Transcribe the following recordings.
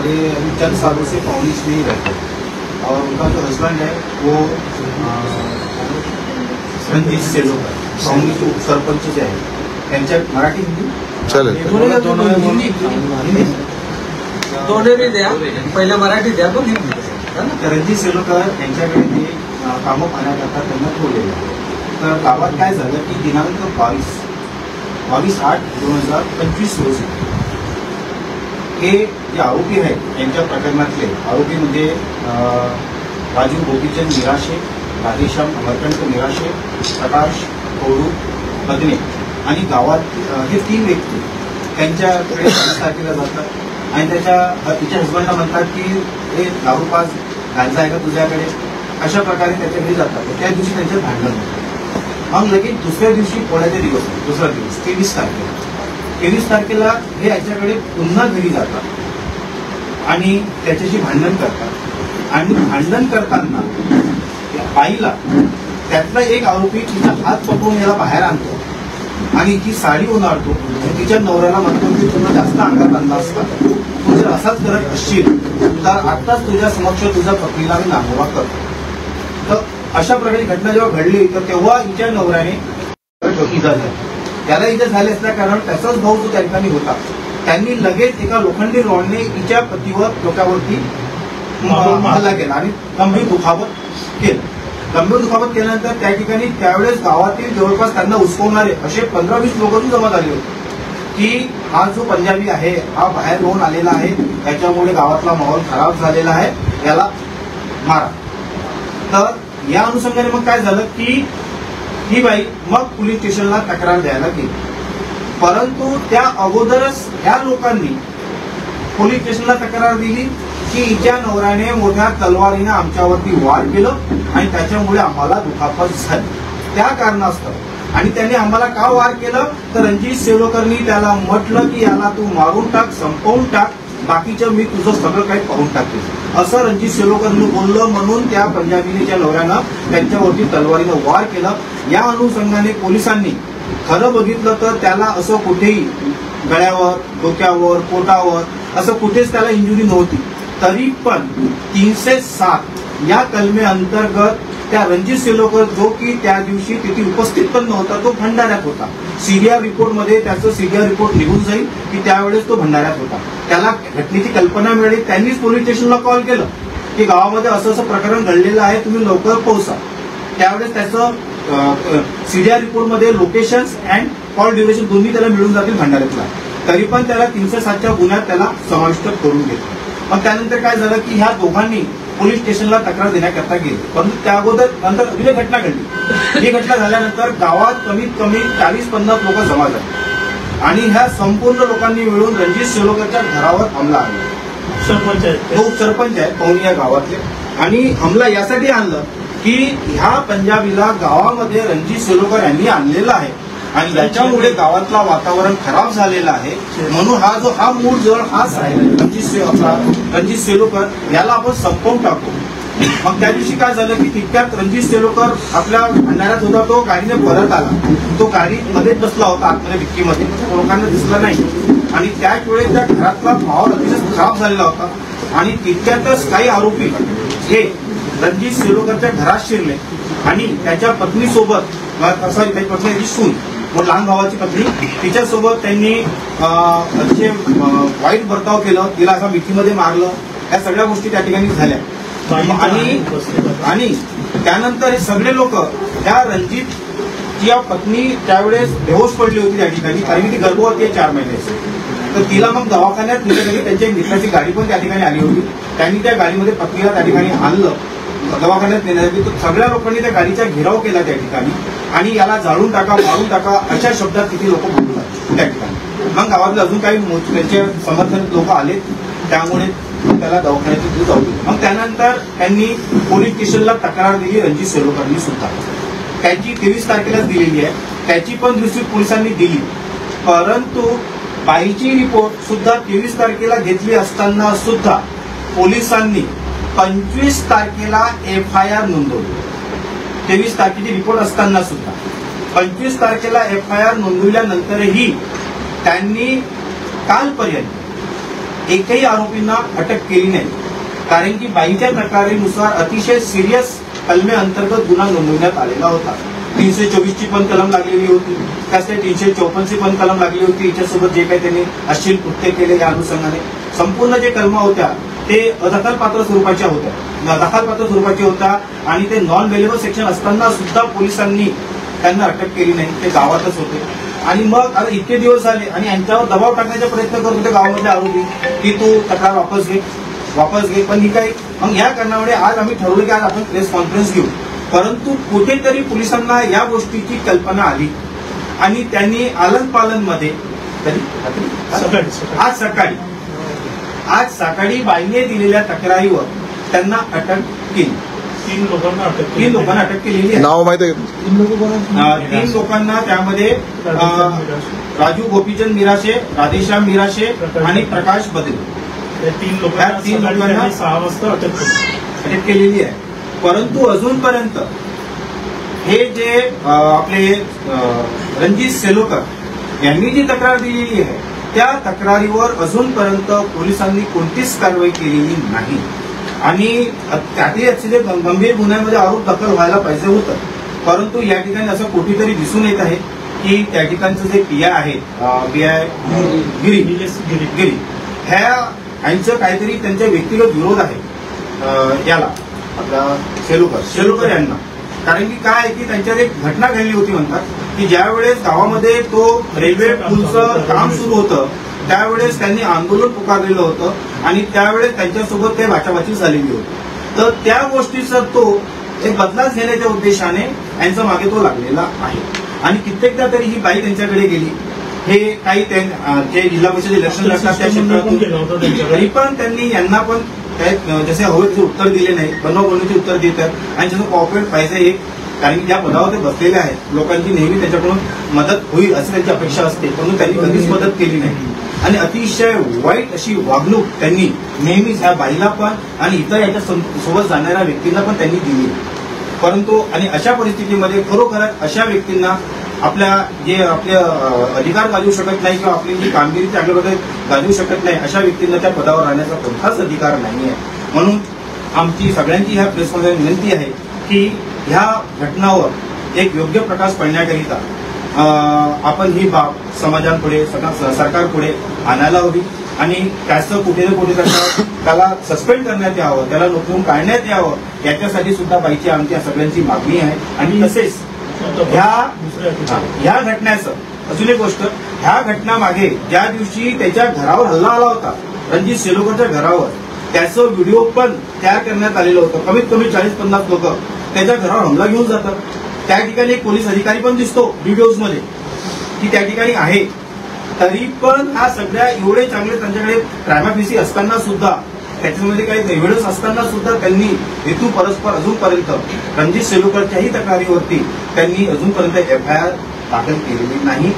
और ये अभी चंद सालों से पौनीच में ही रहते हैं। और उनका जो हस्बैंड है वो रंजीत सेलोकर, पौनीच उप सरपंच जे आहे त्यांच्या मराठी हिंदी चालेल दोन्ही द्या, पहिल्या मराठी द्या, दोन्ही रणजित सेलोकर यांच्याकडे ते कामं पाहण्याकरता त्यांना ठेवलेलं आहे। तर गावात काय झालं की दिनांक 22/8/2025 रोजी हे जे आरोपी आहेत त्यांच्या प्रकरणातले आरोपी म्हणजे राजू गोपीचंद निराशे, राधेश्याम अमरकंठ निराशे, प्रकाश कोडू बदने आणि गावात हे 3 व्यक्ती त्यांच्याकडे तारखेला जातात आणि तिच्या हस्बंडला म्हणतात की हे दारू पास गांजा आहे का तुझ्याकडे, अशा प्रकारे त्याच्या घरी जातात। त्या दिवशी त्यांचं भांडण होतं। मग लगेच दुसऱ्या दिवशी पोळ्याचे दिवस, दुसरा दिवस 23 तारखेला हे याच्याकडे पुन्हा घरी जातात आणि त्याच्याशी भांडण करतात। आणि भांडण करताना बाईला त्यातला एक आरोपी तिचा हात पकडून याला बाहेर आणतो आणि ती साडी उन्हाळतो। तिच्या नवऱ्याला म्हणतो की तुला जास्त अंगात आणला असता, तू जर असाच करत असशील तर आताच तुझ्या समक्ष तुझ्या पत्नीला मी नामोबा करतो। तर अशा प्रकारे घटना जेव्हा घडली तर तेव्हा हिच्या नवऱ्याने इजा झाली, त्याला इजा झाली असल्या कारण त्याचाच भाऊ जो त्या ठिकाणी होता त्यांनी लगेच एका लोखंडी रॉडने हिच्या पतीवर डोक्यावरती हल्ला केला आणि गंभीर दुखापत केलं। गंभीर दुखापत केल्यानंतर त्या ठिकाणी त्यावेळेस गावातील जवळपास त्यांना उचकवणारे असे 15-20 लोक जमा झाले होते की हा जो पंजाबी आहे हा बाहेर होऊन आलेला आहे, त्याच्यामुळे गावातला माहोल खराब झालेला आहे, याला मारा। तर या अनुषंगाने मग काय झालं की ही बाई मग पोलीस स्टेशनला तक्रार द्यायला गेली, परंतु त्या अगोदरच ह्या लोकांनी पोलीस स्टेशनला तक्रार दिली की हिच्या नवऱ्याने मोठ्या तलवारीने आमच्यावरती वार केलं आणि त्याच्यामुळे आम्हाला दुखापत झाली त्या कारणास्तव। आणि त्याने आम्हाला का वार केलं तर रणजित सेलोकरनी त्याला म्हटलं की याला तू मारून टाक, संपवून टाक, बाकीचं मी तुझं सगळं काही पाहून टाकेल, असं रणजित सेलोकरनं बोललं। म्हणून त्या पंजाबीच्या नवऱ्यानं त्यांच्यावरती तलवारीनं वार केलं। या अनुषंगाने पोलिसांनी खरं बघितलं तर त्याला असं कुठेही गळ्यावर, डोक्यावर, पोटावर असं कुठेच त्याला इंजुरी नव्हती, तरी पण 307 या कलमे अंतर्गत त्या रणजित सेलोकर जो की त्या दिवशी तिथे उपस्थित पण नव्हता, तो भंडाऱ्यात होता। सीडीआर रिपोर्टमध्ये त्याचं सीडीआर रिपोर्ट निघून जाईल की त्यावेळेस तो भंडाऱ्यात होता। त्याला घटनेची कल्पना मिळाली, त्यांनीच पोलीस स्टेशनला कॉल केलं की गावामध्ये असं असं प्रकरण घडलेलं आहे, तुम्ही लवकर पोहोचा। त्यावेळेस त्याचं सीडीआर रिपोर्टमध्ये लोकेशन्स अँड कॉल ड्युरेशन दोन्ही त्याला मिळून जातील भंडाऱ्यातला, तरी पण त्याला 307च्या गुन्ह्यात त्याला समाविष्ट करून घेतलं। मग त्यानंतर काय झालं की ह्या दोघांनी पोलीस स्टेशनला तक्रार देण्याकरता गेले, परंतु त्या अगोदर नंतर ही घटना घडली। ही घटना झाल्यानंतर गावात कमीत कमी 40-50 लोक जमा झाले आणि ह्या संपूर्ण लोकांनी मिळून रणजित सेलोकरच्या घरावर हमला आणला। सरपंच आहे, तो सरपंच आहे पवनी या गावातले, आणि हमला यासाठी आणलं की ह्या पंजाबीला गावामध्ये रणजित सेलोकर यांनी आणलेला आहे आणि याच्यामुळे गावातला वातावरण खराब झालेला आहे, म्हणून हा मूळ जळ हाच आहे रणजित सेलोकर, याला आपण संपवून टाकू। मग त्या दिवशी काय झालं की तितक्यात रणजित सेलोकर आपल्या भंडाऱ्यात होता, तो गाडीने परत आला, तो गाडीमध्येच बसला होता आतमध्ये डिक्कीमध्ये, लोकांना दिसला नाही आणि त्याच वेळेस त्या घरातला माहोल अतिशय खराब झालेला होता आणि तितक्यातच काही आरोपी हे रणजित सेलोकरच्या घरात शिरले आणि त्याच्या पत्नीसोबत त्याची पत्नी सून व लहान भावाची पत्नी तिच्यासोबत त्यांनी अतिशय वाईट बर्ताव केलं, तिला असा मिठीमध्ये मारलं, या सगळ्या गोष्टी त्या ठिकाणी झाल्या। आणि त्यानंतर हे सगळे लोक त्या रणजितची पत्नी त्यावेळेस बेहोश पडली होती त्या ठिकाणी, कारण ती गर्भवती आहे 4 महिन्याची, तर तिला मग दवाखान्यात नेण्यासाठी त्यांच्या मित्राची गाडी पण त्या ठिकाणी आली होती, त्यांनी त्या गाडीमध्ये पत्नीला त्या ठिकाणी आणलं दवाखान्यात नेण्यासाठी। तर सगळ्या लोकांनी त्या गाडीचा घेराव केला त्या ठिकाणी आणि याला जाळून टाका, मारून टाका अशा शब्दात तिथे लोक बोलतात त्या ठिकाणी। मग गावातले अजून काही त्यांचे समर्थक लोक आले, त्यामुळे त्याला दवाखान्यात जाऊ दिलं। मग त्यानंतर त्यांनी पोलीस स्टेशनला तक्रार दिली रणजित सेलोकरनी सुद्धा, त्याची 23 तारखेलाच दिलेली आहे, त्याची पण दृष्टी पोलिसांनी दिली, परंतु बाईची रिपोर्ट सुद्धा 23 तारखेला घेतली असताना सुद्धा पोलिसांनी 25 तारखेला FIR नोंदवली। 23 तारखेची रिपोर्ट असताना सुद्धा 25 तारखेला FIR नोंदवल्यानंतरही त्यांनी कालपर्यंत एकही आरोपींना अटक केली नाही. कारण की बाईच्या तक्रारीनुसार अतिशय सिरियस कलमे अंतर्गत गुन्हा नोंदवण्यात आलेला होता. 324 ची पण कलम लागलेली होती, त्यासाठी 354 ची पण कलम लागली होती. हिच्यासोबत जे काही त्यांनी अश्लील कृत्य केले या अनुषंगाने संपूर्ण जे कलमा होत्या ते दखलपात्र स्वरूपाच्या होत्या आणि ते नॉन वेलेबल सेक्शन असताना सुद्धा पोलिसांनी त्यांना अटक केली नाही. ते गावातच होते आणि मग आता इतके दिवस झाले आणि यांच्यावर दबाव टाकण्याचा प्रयत्न करत होते गावामधले आरोपी की तू तक्रार वापस घे. पण ही काही मग या कारणामुळे आज आम्ही ठरवलं की आज आपण प्रेस कॉन्फरन्स घेऊ. परंतु कुठेतरी पोलिसांना या गोष्टीची कल्पना आली आणि त्यांनी आलन पालन मध्ये आज सकाळी बाईने दिलेल्या तक्रारीवर त्यांना अटक केली. 3 लोकांना अटक केलेली आहे. नाव माहिती आहे? 3 लोकांना त्यामध्ये राजू गोपीचंद मिराशे, राधेश्याम मिराशे आणि प्रकाश बदले या 3 लोकांना 6 वाजता अटक केलेली आहे. परंतु अजूनपर्यंत हे जे आपले रणजित सेलोकर यांनी जी तक्रार दिलेली आहे त्या तक्रारीवर अजूनपर्यंत पोलिसांनी कोणतीच कारवाई केलेली नाही आणि त्यातही अतिशय गंभीर गुन्ह्यामध्ये आरोप दाखल व्हायला पाहिजे होतं. परंतु या ठिकाणी असं कुठेतरी दिसून येत आहे की त्या ठिकाणचं जे पीआय आहे पीआय गिरी यांचं काहीतरी त्यांचा व्यक्तिगत विरोध आहे याला आपला सेलुकर यांना. कारण की काय आहे की त्यांच्यात एक घटना घडली होती म्हणतात की ज्या वेळेस गावामध्ये तो रेल्वे पूलचं काम सुरू होतं त्यावेळेस त्यांनी आंदोलन पुकारलेलं होतं आणि त्यावेळेस त्यांच्यासोबत काही वाचावाची झालेली होती. तर त्या गोष्टीचा तो एक बदलाच घेण्याच्या उद्देशाने यांचा मागे तो लागलेला आहे आणि कित्येकदा तरी ही बाई त्यांच्याकडे गेली. हे काही जे जिल्हा परिषद इलेक्शन लढतात त्या क्षेत्रातून तरी पण त्यांनी यांना पण जसे हवे तसे उत्तर दिले नाही, बनवाबनवीचे उत्तर देतात आणि जसं कॉर्पोरेट पाहिजे एक कारण की ज्या पदावर ते बसलेले आहेत लोकांची नेहमी त्यांच्याकडून मदत होईल अशी त्यांची अपेक्षा असते, परंतु त्यांनी कधीच मदत केली नाही आणि अतिशय वाईट अशी वागणूक त्यांनी नेहमीच ह्या बाईला पण आणि इतर याच्या सोबत जाणाऱ्या व्यक्तींना पण त्यांनी दिली. परंतु आणि अशा परिस्थितीमध्ये खरोखरच अशा व्यक्तींना आपले अधिकार गाजवू शकत नाही किंवा आपली जी कामगिरी चांगल्या प्रकारे गाजवू शकत नाही अशा व्यक्तींना त्या पदावर राहण्याचा कोणताच अधिकार नाही आहे. म्हणून आमची सगळ्यांची ह्या प्रेसमध्ये विनंती आहे की ह्या घटनावर एक योग्य प्रकाश पडण्याकरिता आपण ही बाब समाजापुढे सरकारपुढे आणायला हवी आणि त्याचं कुठे ना कुठे त्याला सस्पेंड करण्यात यावं, त्याला नोकरून काढण्यात यावं याच्यासाठी सुद्धा बाईची आमच्या सगळ्यांची मागणी आहे. आणि तसेच ह्या घटनेचं अजून एक गोष्ट, ह्या घटनामागे ज्या दिवशी त्याच्या घरावर हल्ला आला होता रणजित सेलोकरच्या घरावर त्याचं व्हिडिओ पण तयार करण्यात आलेलं होतं. कमीत कमी 40-50 लोक त्याच्या घरावर हमला घेऊन जातात. त्या ठिकाणी एक पोलीस अधिकारी पण दिसतो व्हिडिओजमध्ये की त्या ठिकाणी आहे. तरी पण हा सगळ्या एवढे चांगले त्यांच्याकडे प्रायमाफिसी असताना सुद्धा त्याच्यामध्ये काही एव्हिडन्स असताना सुद्धा त्यांनी हेतू परस्पर अजूनपर्यंत रणजित सेलोकरच्याही तक्रारीवरती त्यांनी अजूनपर्यंत एफआयआर दाखल केलेली नाही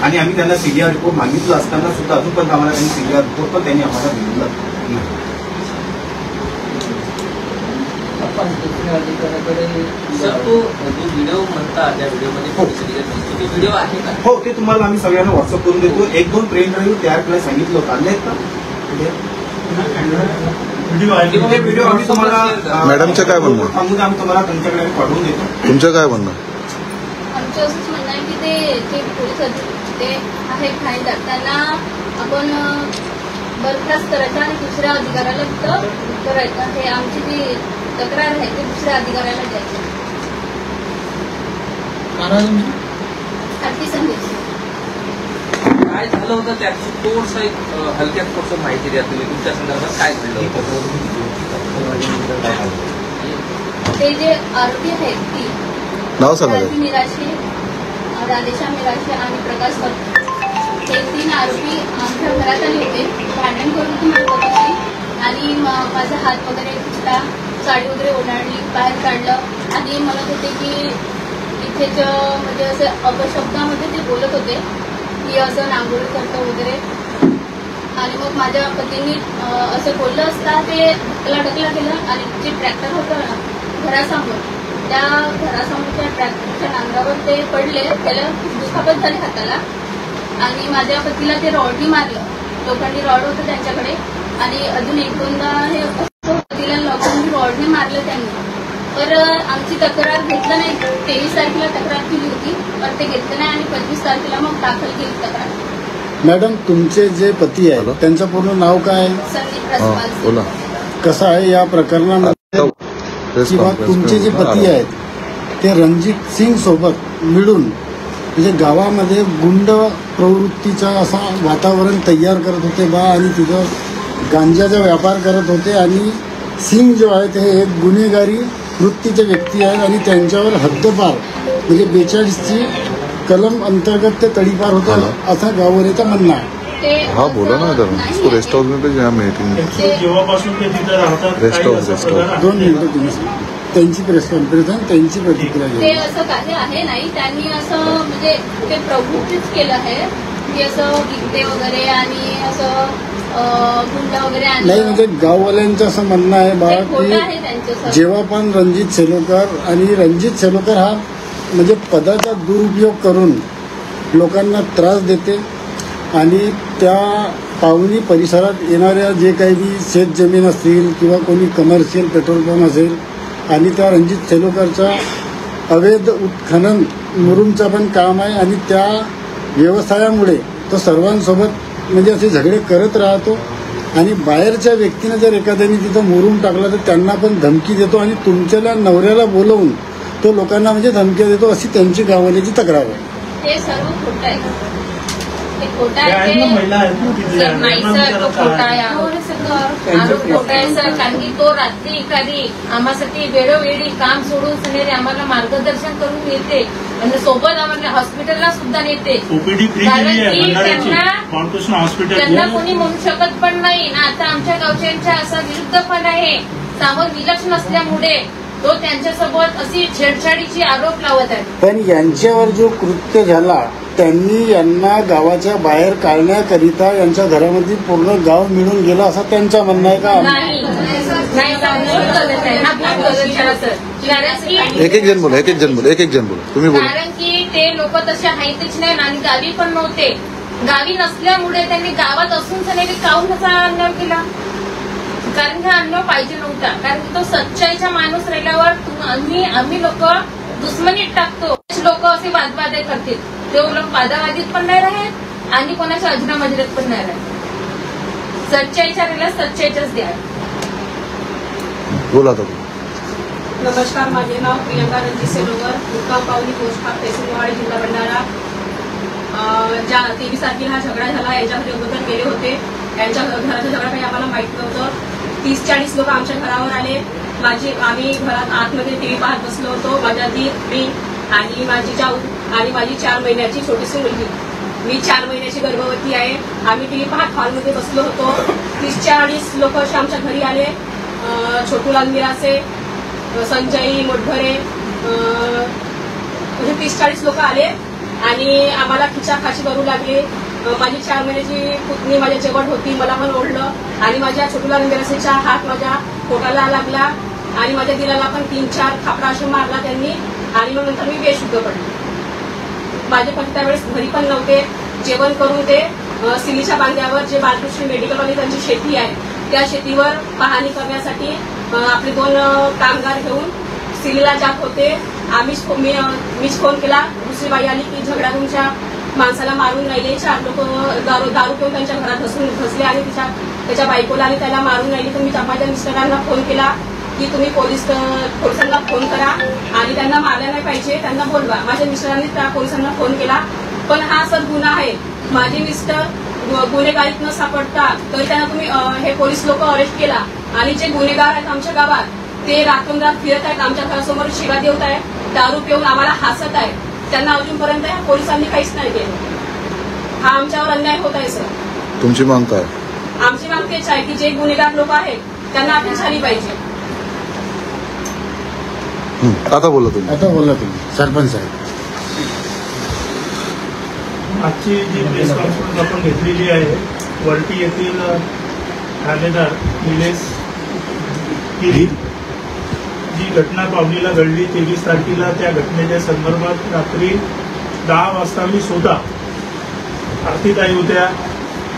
आणि आम्ही त्यांना सीडीआर रिपोर्ट मागितलं असताना सुद्धा अजूनपर्यंत आम्हाला त्यांनी सीडीआर रिपोर्ट पण त्यांनी आम्हाला दिलेलं नाही. हो ते तुम्हाला आम्ही सगळ्यांना व्हॉट्सअप करून देतो. 1-2 प्रिंट ड्राईव्ह तयार करायला सांगितलं होतं. आणले आहेत का व्हिडिओ? आम्ही तुम्हाला मॅडमचं काय म्हणणं सांगू आम्ही तुम्हाला त्यांच्याकडे पाठवून देतो. तुमचं काय म्हणणं? आमचं असंच म्हणणं आहे की ते पोलीस ते आहेत ठाणेदार त्यांना आपण बरखास्त करायचं आणि दुसऱ्या अधिकाऱ्याला फक्त करायचं. हे आमची जी तक्रार आहे ते दुसऱ्या अधिकाऱ्याला द्यायची. आरती संदेश काय झालं होतं त्याचं थोडंसं एक हलक्यात थोडंसं माहिती द्या तुम्ही तुमच्या संदर्भात काय घडलं होतं. ते जे आरोपी आहेत ती नाव सांगा. मिराशे, राधेश्याम मिराशे आणि प्रकाश हे 3 आरोपी आमच्या घरात आले होते. भांडण करून होती माझ्याशी आणि माझा हात वगैरे पुसला, साडी वगैरे ओढाडली, बाहेर काढलं आणि म्हणत होते की इथेच म्हणजे असं अपशब्दामध्ये ते बोलत होते की असं नांगोळी करतं वगैरे. आणि मग माझ्या पतींनी असं बोललं असता ते ढकला केलं आणि जे ट्रॅक्टर होतं ना घरासमोर त्या घरासमोरच्या ट्रॅक्टरच्या नांगरावर ते पडले. त्याला दुखापत झाली हाताला आणि माझ्या पतीला ते रॉडनी मारलं. लोखंडी रॉड होतं त्यांच्याकडे आणि अजून 1-2दा हे तिला लोखंडी रॉडने मारलं त्यांनी. तर आमची तक्रार घेतलं नाही. 23 तारखेला तक्रार केली होती पण ते घेतलं नाही आणि 25 तारखेला मग दाखल केली तक्रार. मॅडम, तुमचे जे पती आहेत त्यांचं पूर्ण नाव काय? संदीप हा, रसपाल बोला. कसं आहे या प्रकरणामध्ये प्रेस किंवा कॉन्फरन्स तुमचे जे घेऊन पती आहेत ते रणजित सिंग सोबत मिळून म्हणजे गावामध्ये गुंड प्रवृत्तीचा असा वातावरण तयार करत होते बा आणि तिथं गांजाचा व्यापार करत होते. आणि सिंग जो आहेत हे एक गुन्हेगारी वृत्तीचे व्यक्ती आहेत आणि त्यांच्यावर हद्दपार म्हणजे 42ची कलम अंतर्गत ते तडीपार होते असं गाववाल्याचं म्हणणं आहे. हाँ बोला ना इधर इसको रेस्ट हाउस में भेजे, यहाँ मीटिंग Actually जेव्हापासून ते तिथे राहतात Rest काही of, असा rest of. प्रकार आहे. 2 मिनिटं तुम्ही सांगा. त्यांची प्रेस कॉन्फरन्स आहे त्यांची प्रतिक्रिया ते घ्या. असं काही आहे नाही. त्यांनी असं म्हणजे ते प्रवृत्तीच केलं आहे की असं गिरते वगैरे आणि असं गुंडा वगैरे आणि नाही म्हणजे गाववाल्यांचं असं म्हणणं आहे बा ते खोटं आहे की त्यांचं सर. जेव्हा पण रणजित सेलोकर आणि रणजित सेलोकर हा म्हणजे पदाचा दुरुपयोग करून लोकांना त्रास देते आणि त्या पावनी परिसरात येणाऱ्या जे काही बी शेत जमीन असतील किंवा कोणी कमर्शियल पेट्रोल पंप असेल आणि त्या रणजित सेलोकरचा अवैध उत्खनन मुरुमचा पण काम आहे आणि त्या व्यवसायामुळे तो सर्वांसोबत म्हणजे असे झगडे करत राहतो आणि बाहेरच्या व्यक्तीने जर एखाद्याने तिथं मुरुम टाकला तर त्यांना पण धमकी देतो आणि तुमच्या नवऱ्याला बोलवून तो लोकांना म्हणजे धमक्या देतो अशी त्यांची गाववाल्याची तक्रार आहे. ते सर्व खोटं आहे. ते खोटं ते आहेत ना, आहे महिला आहेत ना तिथले. सर नाही त्यांना सर, तो विचारा खोटा काय आहे आहे. आरोप खोटा आहे सर. कारण की तो रात्री एखादी आम्हासाठी वेळोवेळी काम सोडून सनेरी आम्हाला मार्गदर्शन करून येते आणि सोबत आम्हाला हॉस्पिटलला सुद्धा नेते. ओपीडी फ्री कारण केली आहे की भंडाऱ्याची त्यांना- बाळकृष्ण हॉस्पिटल त्यांना कोणी म्हणू शकत पण नाही ना. आता आमच्या गावच्यांच्या असा विरुद्ध पण आहे. सामोर विलक्षण असल्यामुळे तो त्यांच्यासोबत अशी छेडछाडीची आरोप लावत आहे. पण यांच्यावर जो कृत्य झाला त्यांनी यांना गावाच्या बाहेर काढण्याकरिता यांच्या घरामध्ये पूर्ण गाव मिळून गेलं असं त्यांचं म्हणणं आहे का? नाही नाही गलत आहे. हा खूप गलत झाला सर. कारण की एक जण बोला, एक जण बोला, तुम्ही बोला. कारण की ते लोक तसे आहेतच नाही आणि गावी पण नव्हते. गावी नसल्यामुळे त्यांनी गावात असून सनेरी काऊन त्याचा अन्याय केला. कारण की हा अन्याय पाहिजे नव्हता. कारण की तो सच्चाईचा माणूस राहिल्यावर आम्ही लोक दुश्मनीत टाकतो. लोक असे वादवादे करतील. ते लोक वादावादीत पण नाही राहत आणि कोणाच्या अजूना मजरेत पण नाही राहत. सच्चाईच्या राहिला सच्चाईच्याच द्या. बोला आता. नमस्कार, माझे नाव प्रियंका रणजित सेलोकर, मुक्काम पावली पोस्ट तहसीलवाडी, जिल्हा भंडारा. ज्या 23 तारखेला हा झगडा झाला यांच्या घरी अगोदर गेले होते. यांच्या घराचा झगडा काही आम्हाला माहित नव्हतं. 30-40 लोक आमच्या घरावर आले. आम्ही घरात आतमध्ये टीव्ही पाहत बसलो होतो. माझ्या दीर, मी आणि माझी जाऊ आणि माझी 4 महिन्याची छोटीशी मुलगी. मी 4 महिन्याची गर्भवती आहे. आम्ही टीव्ही पाहत हॉलमध्ये बसलो होतो. 30-40 लोक असे आमच्या घरी आले. छोटूलाल मिरासे, संजय मोटघरे, म्हणजे 30-40 लोक आले आणि आम्हाला खिचाखाची करू लागले. माझी 4 महिन्याची पुतणी माझ्या जवळ होती, मला पण ओढलं आणि माझ्या छोटूलाल मिरासेचा हात माझ्या पोटाला लागला आणि माझ्या दिलाला पण 3-4 थापडा असे मारला त्यांनी आणि मग नंतर मी बेशुद्ध पडले. माझे पती त्यावेळेस घरी पण नव्हते. जेवण करून ते सिलीच्या बांध्यावर जे बाळकृष्ण मेडिकलवाली त्यांची शेती आहे त्या शेतीवर पाहणी करण्यासाठी आपले 2 कामगार घेऊन सिलीला जात होते. मीच फोन केला. दुसरी बाई आली की झगडा तुमच्या माणसाला मारून राहिले. 4 लोक दारू पिऊन त्यांच्या घरात घसले आणि त्याच्या बायकोला आणि त्याला मारून राहिली. तर मी माझ्या मिस्टरांना फोन केला की तुम्ही पोलिसांना फोन करा आणि त्यांना मारलं नाही पाहिजे, त्यांना बोलवा. माझ्या मिस्टरांनी त्या पोलिसांना फोन केला. पण हा सर गुन्हा आहे. माझे मिस्टर गुन्हेगारीत न सापडता तर त्यांना तुम्ही हे पोलीस लोक अरेस्ट केला आणि जे गुन्हेगार आहेत आमच्या गावात ते रात्रंरात्र फिरत आहेत. आमच्या घरासमोर शिवा देत आहेत, दारू पिऊन आम्हाला हसत आहे. त्यांना अजूनपर्यंत या पोलिसांनी काहीच नाही केलं. हा आमच्यावर अन्याय होत आहे सर. तुमची मांग काय? आमची मागणी तेच आहे की जे गुन्हेगार लोक आहेत त्यांना अटक झाली पाहिजे. आता बोला तुम्ही. आता बोला तुम्ही सरपंच साहेब. आजची जी प्रेस कॉन्फरन्स आपण घेतलेली आहे वरटी येथील ठाणेदार निलेश गिरी जी घटना पावलीला घडली 23 तारखेला त्या घटनेच्या संदर्भात रात्री 10 वाजता मी स्वतः आरतीताई होत्या,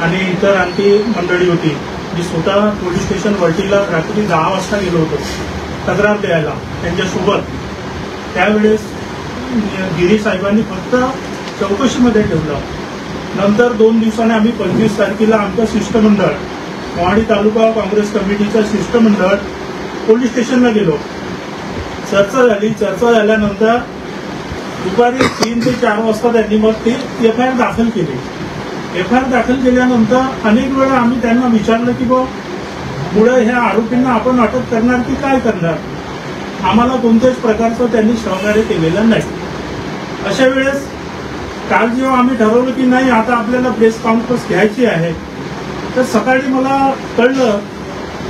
आणि इतर आणखी मंडळी होती. मी स्वतः पोलीस स्टेशन वरटीला रात्री 10 वाजता गेलो होतो तक्रार द्यायला त्यांच्यासोबत. त्यावेळेस गिरी साहेबांनी फक्त चौकशीमध्ये ठेवलं. नंतर 2 दिवसांनी आम्ही 25 तारखेला आमचं शिष्टमंडळ मोहाडी तालुका काँग्रेस कमिटीचं शिष्टमंडळ पोलीस स्टेशनला गेलो. चर्चा झाली. चर्चा झाल्यानंतर दुपारी 3 ते 4 वाजता त्यांनी मग ती FIR दाखल केली. FIR दाखल केल्यानंतर अनेक वेळा आम्ही त्यांना विचारलं की पुढे ह्या आरोपींना आपण अटक करणार की काय करणार. आम्हाला कोणत्याच प्रकारचं त्यांनी सहकार्य केलेलं नाही. अशा वेळेस काल जेव्हा आम्ही ठरवलं की नाही आता आपल्याला प्रेस कॉन्फरन्स घ्यायची आहे, तर सकाळी मला कळलं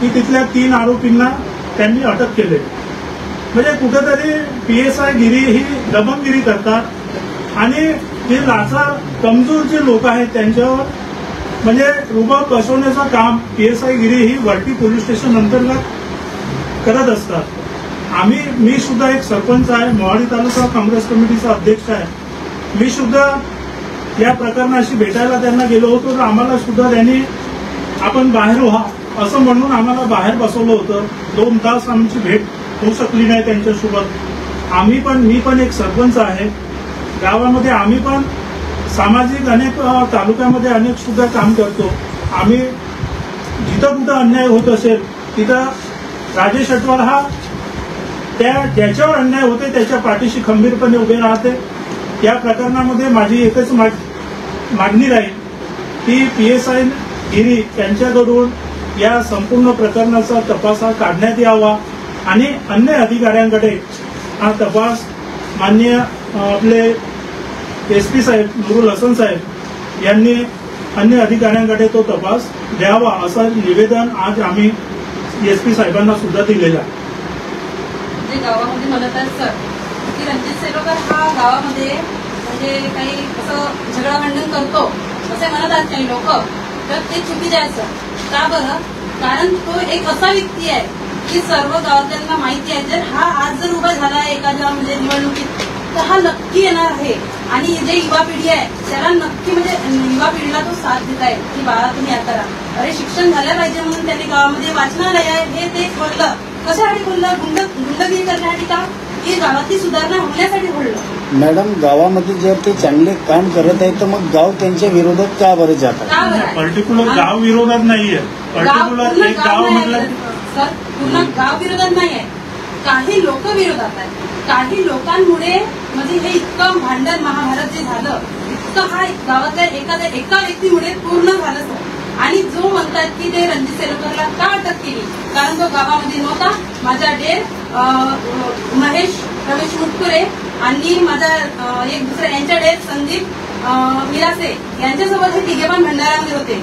की तिथल्या 3 आरोपींना त्यांनी अटक केली. म्हणजे कुठेतरी PSI गिरी ही दमनगिरी करतात आणि जे लाचार कमजोर जे लोक आहेत त्यांच्यावर म्हणजे रुबाब बसवण्याचं काम PSI गिरी ही वरटी पोलीस स्टेशन अंतर्गत करत असतात. मी सुद्धा एक सरपंच आहे, मोहाडी तालुका काँग्रेस कमिटीचा अध्यक्ष आहे. मी सुद्धा या प्रकरणाशी भेटायला त्यांना गेलो होतो, तर आम्हाला सुद्धा त्यांनी आपण बाहेर व्हा असं म्हणून आम्हाला बाहेर बसवलं होतं. 2 तास आमची भेट होऊ शकली नाही त्यांच्यासोबत. मी पण एक सरपंच आहे. गावामध्ये आम्ही पण सामाजिक अनेक तालुक्यामध्ये अनेक सुद्धा काम करतो. आम्ही जिथं कुठं अन्याय होत असेल तिथं राजेश अटवाल हा ज्याच्यावर अन्याय होते त्याच्या पाठीशी खंबीरपणे उभे राहते. या प्रकरणामध्ये माझी एकच मागणी राहील की PSI गिरी यांच्याकडून या संपूर्ण प्रकरणाचा तपास काढण्यात यावा आणि अन्य अधिकाऱ्यांकडे हा तपास माननीय आपले SP साहेब नुरुल हसन साहेब यांनी अन्य अधिकाऱ्यांकडे तो तपास द्यावा असं निवेदन आज आम्ही SP साहेबांना सुद्धा दिलेलं आहे. जे गावामध्ये म्हणत आहेत सर की रणजित सेलोकर हा गावामध्ये म्हणजे काही असं झगडा भांडण करतो असे म्हणत आहेत काही लोक, तर ते चुकीचे आहे सर. का बरं? कारण तो एक असा व्यक्ती आहे की सर्व गावातल्यांना माहिती आहे जर हा आज जर उभा झाला आहे एखाद्या म्हणजे निवडणुकीत तर हा नक्की येणार आहे. आणि जे युवा पिढी आहे त्याला नक्की म्हणजे युवा पिढीला तो साथ देत आहे की बाळा तुम्ही या करा. अरे शिक्षण झालं पाहिजे म्हणून त्यांनी गावामध्ये वाचनालय आहे हे ते खोललं. कशासाठी खोललं? गुंडगिरी करण्यासाठी का? की गावातली सुधारणा होण्यासाठी खोललं. मॅडम, गावामध्ये जर ते चांगले काम करत आहे तर मग गाव त्यांच्या विरोधात का बरं जातात? पर्टिक्युलर गाव विरोधात नाहीये. पर्टिक्युलर एक गाव म्हटलं सर पूर्ण गाव विरोधात नाही आहे. काही लोक विरोधात आहेत. काही लोकांमुळे म्हणजे हे इतकं भांडण महाभारत जे झालं इतकं हा गावातल्या एका व्यक्तीमुळे पूर्ण झालं सर. आणि जो म्हणतात की ते रणजित सेलोकरला का अटक केली कारण तो गावामध्ये नव्हता. माझा डेर महेश रमेश मुटकुरे आणि माझा एक दुसरा यांच्या डेर संदीप मिरासे यांच्यासोबत हे 3घे पण भंडाऱ्यामध्ये होते.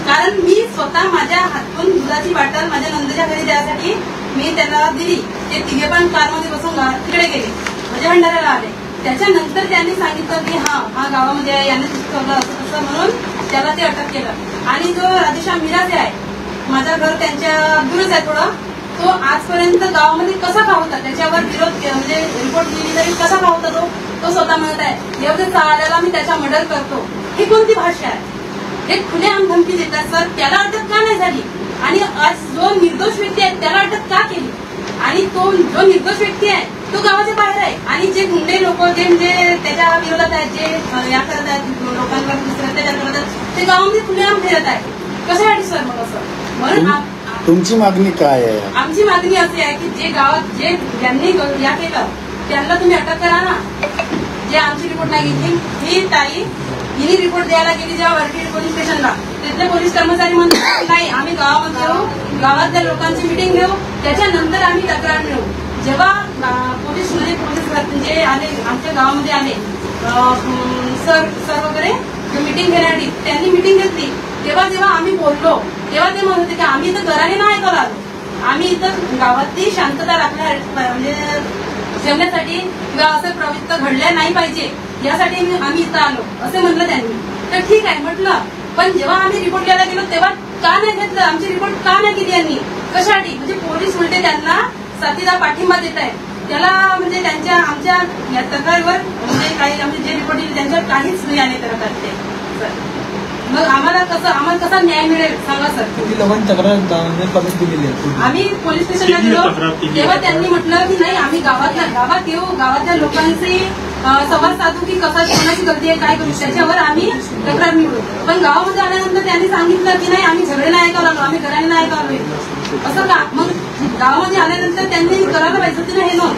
कारण मी स्वतः माझ्या हातून दुधाची बाटल माझ्या नंदेच्या घरी द्यायसाठी मी त्याला दिली. ते 3घे पण कारमध्ये बसून तिकडे गेले म्हणजे भंडाऱ्याला आले. त्याच्यानंतर त्यांनी सांगितलं की हा गावामध्ये आहे याने चिकवलं असं म्हणून त्याला ते अटक केलं. आणि जो राधेश्याम मिरासे आहे माझं घर त्यांच्या दूरच आहे थोडं, तो आजपर्यंत गावामध्ये कसा का होता त्याच्यावर विरोध म्हणजे रिपोर्ट दिली तरी कसा का होता तो स्वतः म्हणत आहे एवढे चाळ्याला मी त्याचा मर्डर करतो. ही कोणती भाषा आहे? हे खुलेआम धमकी देतात सर. त्याला अटक का नाही झाली? आणि आज जो निर्दोष व्यक्ती आहे त्याला अटक का केली? आणि तो जो निर्दोष व्यक्ती आहे तो गावाच्या बाहेर आहे. आणि जे गुंडे लोक जे म्हणजे त्याच्या विरोधात आहेत जे या करत आहेत लोकांवर अत्याचार करत आहेत ते गावामध्ये खुलेआम फिरत आहे. कशासाठी सर मग असं? म्हणून तुमची मागणी काय आहे? आमची मागणी अशी आहे की जे गावात जे ज्यांनी या केलं त्यांना तुम्ही अटक करा ना. जे आमची रिपोर्ट नाही घेतली ही ताई हिने रिपोर्ट द्यायला गेली जेव्हा वरटी पोलीस स्टेशनला तिथले पोलीस कर्मचारी म्हणतात नाही आम्ही गावामध्ये येऊ गावातल्या लोकांची मिटिंग घेऊ त्याच्यानंतर आम्ही तक्रार मिळवू. जेव्हा पोलीस जे आले आमच्या गावामध्ये आले सर वगैरे मिटिंग घेण्यासाठी त्यांनी मिटिंग घेतली तेव्हा जेव्हा आम्ही बोललो तेव्हा ते म्हणत होते की आम्ही इथं घराने नाही ऐकायला आलो. आम्ही इथं गावातली शांतता राखण्या म्हणजे ठेवण्यासाठी किंवा असं प्रवृत्त घडल्या नाही पाहिजे यासाठी आम्ही इथं आलो असं म्हटलं त्यांनी. तर ठीक आहे म्हटलं, पण जेव्हा आम्ही रिपोर्ट द्यायला गेलो तेव्हा का नाही घेतलं? आमची रिपोर्ट का नाही केली यांनी? कशासाठी? म्हणजे पोलीस उलटे त्यांना साथीदार पाठिंबा देत आहेत. त्याला म्हणजे त्यांच्या आमच्या या तक्रारीवर म्हणजे काही आमचे जे रिपोर्ट दिले त्यांच्यावर काहीच नाही करत आहेत ते. मग आम्हाला कसा न्याय मिळेल सांगा सर. आम्ही पोलीस स्टेशनला गेलो तेव्हा त्यांनी म्हटलं की नाही आम्ही गावात येऊ, गावातल्या लोकांशी संवाद साधू की कोणाची गर्दी आहे काय करू त्याच्यावर आम्ही तक्रार मिळू. पण गावामध्ये आल्यानंतर त्यांनी सांगितलं की नाही आम्ही झगडे नाही ऐकावं लागलो, आम्ही घराने नाही ऐकावं. असं का मग गावामध्ये आल्यानंतर त्यांनी करायला पाहिजे होती ना हे नोंद.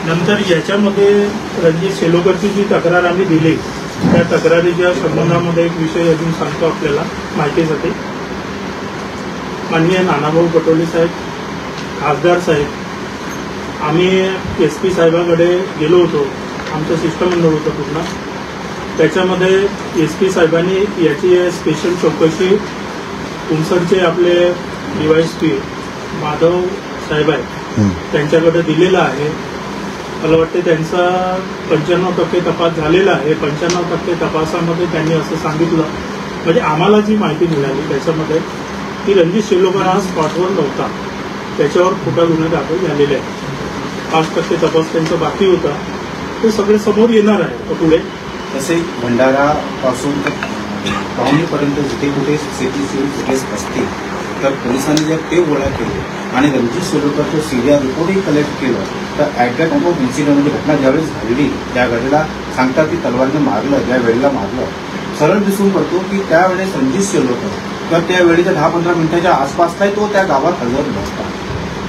नंतर याच्यामध्ये रणजित सेलोकरची जी तक्रार आम्ही दिली त्या तक्रारीच्या संबंधामध्ये एक विषय अजून सांगतो आपल्याला माहितीसाठी. माननीय नानाभाऊ पटोले साहेब, खासदार साहेब, आम्ही SP साहेबांकडे गेलो होतो. आमचं शिष्टमंडळ होतं पूर्ण. त्याच्यामध्ये SP साहेबांनी याची स्पेशल चौकशी तुमसरचे आपले DYSP माधव साहेब आहेत त्यांच्याकडे दिलेला आहे. मला वाटते त्यांचा 95% तपास झालेला आहे. 95% तपासामध्ये त्यांनी असं सांगितलं, म्हणजे आम्हाला जी माहिती मिळाली त्याच्यामध्ये की रणजित सेलोकर हा स्पॉटवर नव्हता, त्याच्यावर खोटा गुन्हे दाखल झालेले आहे. 5% तपास त्यांचा बाकी होता, ते सगळे समोर येणार आहे पुढे. तसे भंडारापासून तर पाहुणीपर्यंत जिथे कुठे CCTV फुटेज असतील तर पोलिसांनी जर ते गोळा केले आणि रणजित सेलोकरचं CDR रिपोर्टही कलेक्ट केलं तर at the time of incident म्हणजे घटना ज्यावेळेस घडली ज्या घडीला सांगतात की तलवारने मारलं, ज्या वेळेला मारलं, सरळ दिसून पडतो की त्यावेळेस रणजित सेलोकर तर त्या वेळेच्या 10-15 मिनिटाच्या आसपासलाही तो त्या गावात हजर नव्हता.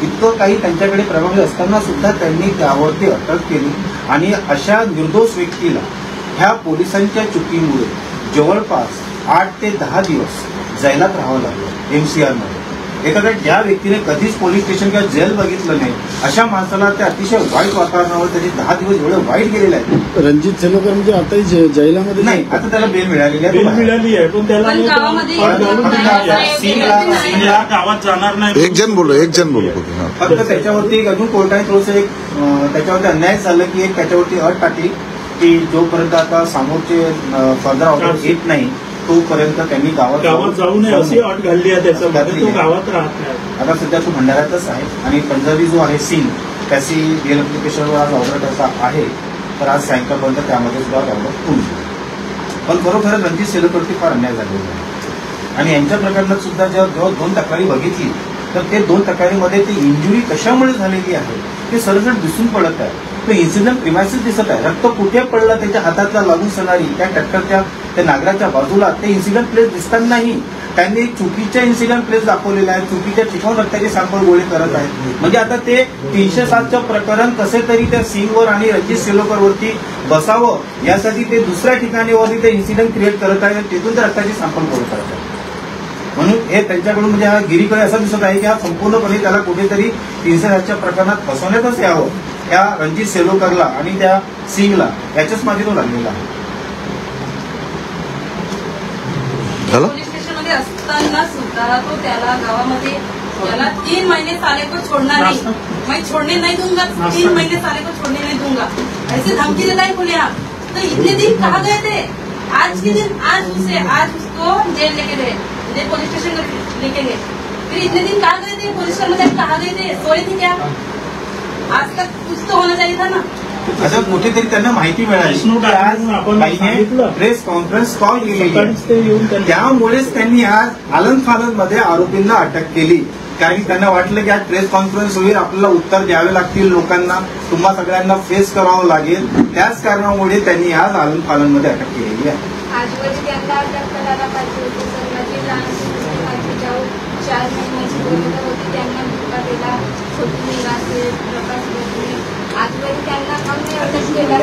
इतकं काही त्यांच्याकडे प्रभावी असताना सुद्धा त्यांनी त्यावरती अटक केली आणि अशा निर्दोष व्यक्तीला ह्या पोलिसांच्या चुकीमुळे जवळपास 8 ते 10 दिवस जैलात राहावं लागलं MCR मध्ये. एखाद्या ज्या व्यक्तीने कधीच पोलीस स्टेशन किंवा जेल बघितलं नाही अशा माणसाला ते अतिशय वाईट वातावरणावर त्याचे 10 दिवस एवढे वाईट गेलेले आहेत. रणजित सेलोकर म्हणजे आताही जैलामध्ये नाही, आता त्याला बेल मिळालेली आहे. पण त्याला गावामध्ये गावात जाणार नाही. एक जण बोलो फक्त त्याच्यावरती अजून कोर्टाने थोडंसं एक त्याच्यावरती अन्याय झालं की एक त्याच्यावरती अट टाकली की जोपर्यंत आता समोरचे फर्दर ऑर्डर येत नाही तोपर्यंत त्यांनी गावात जाऊ नये अशी अट घालली आहे त्याच्यामध्ये. तो गावात राहत नाही. आता सध्या तो भंडाऱ्यातच आहे आणि पंजाबी जो आहे सिंग त्याची बेल अप्लिकेशनवर आज ऑर्डर त्याचा आहे, तर आज सायंकाळपर्यंत त्यामध्ये सुद्धा ऑर्डर होईल. पण खरोखर रणजित सेलोकरती फार अन्याय झालेला आहे आणि यांच्या प्रकरणात सुद्धा जेव्हा 2 तक्रारी बघितली तर ते 2 तक्रारीमध्ये ती इंजुरी कशामुळे झालेली आहे ते सरळ दिसून पडत आहे. तो इन्सिडेंट प्रिमायसिस दिसत आहे. रक्त कुठे पडलं त्याच्या हातातला लागून सणारी त्या ट्रॅक्टरच्या त्या नागराच्या बाजूला ते इन्सिडेंट प्लेस दिसतानाही त्यांनी चुकीच्या इन्सिडेंट प्लेस दाखवलेला आहे. चुकीच्या ठिकाण रक्ताचे सॅम्पल गोळे करत आहेत. म्हणजे आता ते 307चं प्रकरण कसे तरी त्या सिंगवर आणि रणजित सेलोकरवरती बसावं यासाठी ते दुसऱ्या ठिकाणीवरती ते इन्सिडेंट क्रिएट करत आहे. तिथून ते रक्ताचे सॅम्पल गोळे करत आहेत. म्हणून हे त्यांच्याकडून म्हणजे हा गिरीकडे असं दिसत आहे की हा संपूर्णपणे त्याला कुठेतरी 307च्या प्रकरणात फसवण्यातच यावं त्या रणजित सेलोकरला आणि त्या सिंगला याच्याच मागे तो लागलेला आहे. पोलीस स्टेशनमध्ये असताना सुद्धा तो त्याला गावामध्ये त्याला 3 महीने साले को छोड़ना नहीं, मैं छोड़ने नहीं दूंगा, 3 महीने साले को छोड़ने नहीं दूंगा, ऐसे धमकी देता है बोले आप. तो इतने दिन कहाँ गए थे? आज के दिन आज उसको जेल लेके गए, जेल पुलिस स्टेशन लेके गए. फिर इतने दिन कहाँ गए थे? पुलिस स्टेशन में कहाँ गए थे? सोए थे क्या? आज तक कुछ तो होना चाहिए था ना. आता कुठेतरी त्यांना माहिती मिळाली प्रेस कॉन्फरन्स कॉल केली, त्यामुळेच त्यांनी आज आलन फालन मध्ये आरोपींना अटक केली. कारण की त्यांना वाटलं की आज प्रेस कॉन्फरन्स होईल, आपल्याला उत्तर द्यावे लागतील, लोकांना तुम्हा सगळ्यांना फेस करावं लागेल. त्याच कारणामुळे त्यांनी आज आलन फालन मध्ये अटक केलेली आहे. आजवरी त्यांना अटक करायला पाहिजे होती. सर माझी लहान माझी जाऊ 4 महिन्याची गरोदर होती, त्यांना धोका दिला. छोटी निराशे प्रकाश भेटले. आजवरी त्यांना काम नाही अटक केला.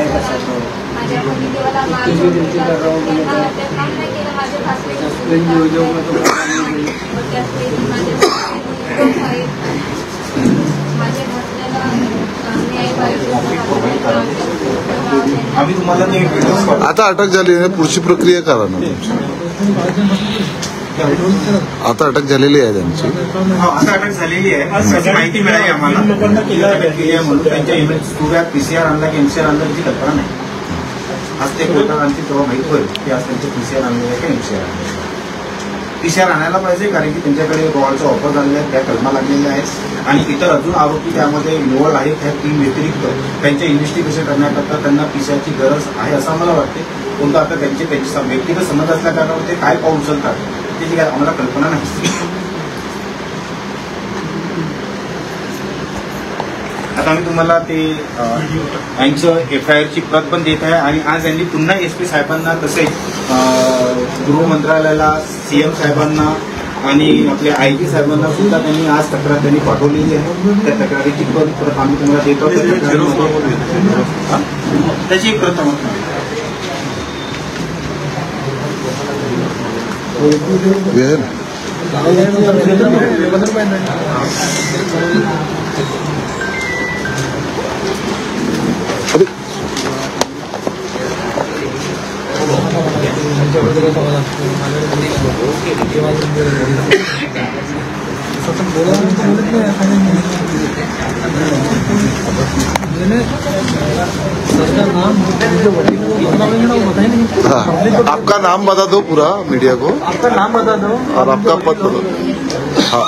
माझ्या मुली देवाला मार त्यांना अटक काम नाही केलं. माझे भासले माझ्या भासल्याला न्याय पाहिजे. आम्ही तुम्हाला ते व्हिडिओ आता अटक झाली आहे, पुढची प्रक्रिया करा ना. आता अटक झालेली आहे त्यांची. आता अटक झालेली आहे. माहिती मिळाली आम्हाला म्हणून त्यांच्या स्टुडिओत PCR आणला की MCR आणला त्याची कल्पना नाही. आज ते कोर्टात आणखी तेव्हा माहिती होईल की आज त्यांचे PCR आणलेलं आहे का MCR आणलेलं. PCR आणायला पाहिजे, कारण की त्यांच्याकडे रॉडचा वापर झालेला आहे, त्या कलमा लागलेल्या आहेत आणि इतर अजून आरोपी त्यामध्ये इन्व्हॉल्व आहेत. त्या टीम व्यतिरिक्त त्यांचे इन्व्हेस्टिगेशन करण्याकरता त्यांना PCRची गरज आहे असं मला वाटते. कोणतं आता त्यांची व्यक्तिगत समज असल्या कारणावर ते काय पाऊल उचलतात त्याची काय आम्हाला कल्पना नाही. आता आम्ही तुम्हाला ते यांचं FIRची प्रत पण देत आहे आणि आज यांनी पुन्हा SP साहेबांना तसेच गृह मंत्रालयाला CM साहेबांना आणि आपल्या IG साहेबांना सुद्धा त्यांनी आज तक्रार त्यांनी पाठवलेली आहे. त्या तक्रारीची प्रत आम्ही तुम्हाला देतो. त्याची एक प्रत आपका नाम बता दो पूरा मीडिया को. आपका नाम बता दो और आपका पद बता दो. हाँ,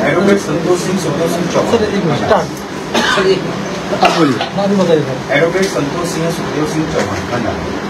एडवोकेट संतोष सिंह चौहान. आप बोलिए. एडवोकेट संतोष सिंह सुखदेव सिंह चौहान.